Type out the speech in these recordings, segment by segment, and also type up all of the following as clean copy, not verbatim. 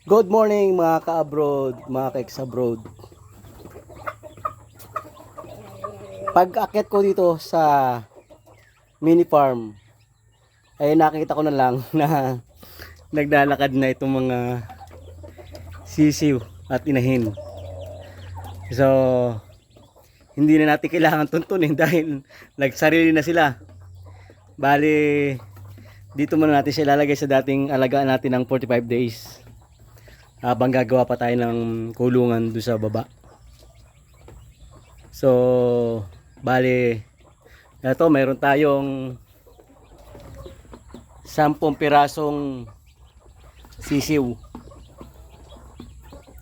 Good morning mga ka-abroad, mga ka-ex-abroad. Pag akyat ko dito sa mini farm, ay nakikita ko na lang na naglalakad na itong mga sisiw at inahin. So, hindi na natin kailangan tuntunin dahil nagsarili na sila. Bali, dito muna natin siya ilalagay sa dating alagaan natin ng 45 days. Habang gagawa pa tayo ng kulungan doon sa baba. So, bali, ito mayroon tayong 10 pirasong sisiw.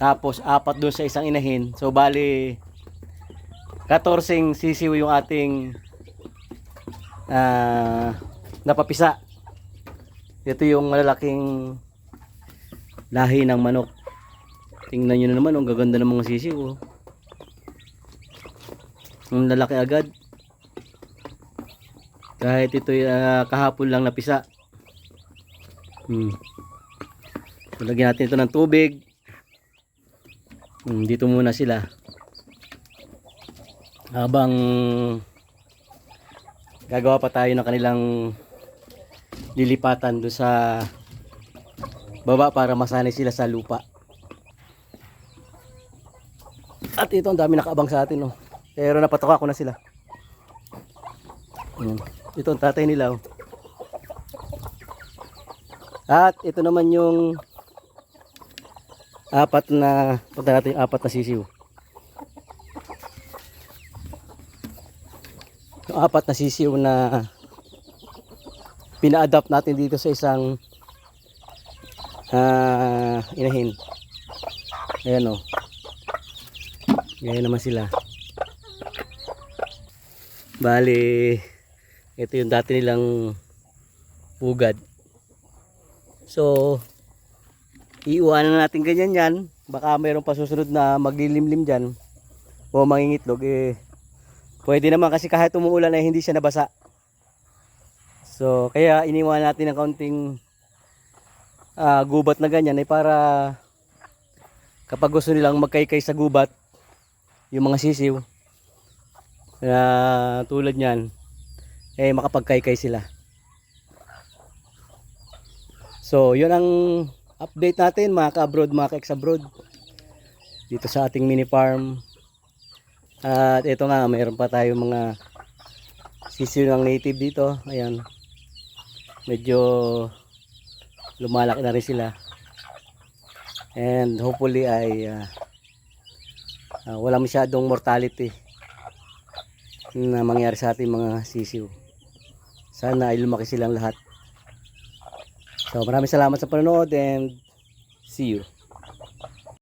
Tapos 4 doon sa isang inahin. So, bali, 14 sisiw yung ating napapisa. Ito yung malalaking lahi ng manok. Tingnan nyo na naman, ang gaganda ng mga sisiw. Oh. Ang lalaki agad. Kahit ito kahapon lang napisa. Lagyan natin ito ng tubig. Dito muna sila. Habang gagawa pa tayo ng kanilang lilipatan doon sa baba para masanay sila sa lupa. At ito, ang dami nakaabang sa atin, oh. Pero napatoka ko na sila. Ito ang tatay nila, oh. At ito naman yung apat na sisiw. Yung apat na sisiw na pina-adapt natin dito sa isang inahin. Ayan, oh. Ngayon naman sila. Bali, ito yung dati nilang pugad. So, iiwanan natin ganyan yan. Baka mayroon pa susunod na maglilimlim dyan o mangingitlog. Pwede naman kasi kahit umuulan ay hindi siya nabasa. So, kaya iniwan natin ng kaunting gubat na ganyan ay para kapag gusto nilang magkaykay sa gubat, yung mga sisiw na tulad niyan makapagkaykay sila. So yun ang update natin mga ka-abroad, mga ka-ex-abroad dito sa ating mini farm. At ito nga, mayroon pa tayong mga sisiw ng native dito. Ayan, medyo lumalaki na rin sila, and hopefully ay wala masyadong mortality na mangyari sa ating mga sisiw. Sana ay lumaki silang lahat. So maraming salamat sa panonood and see you.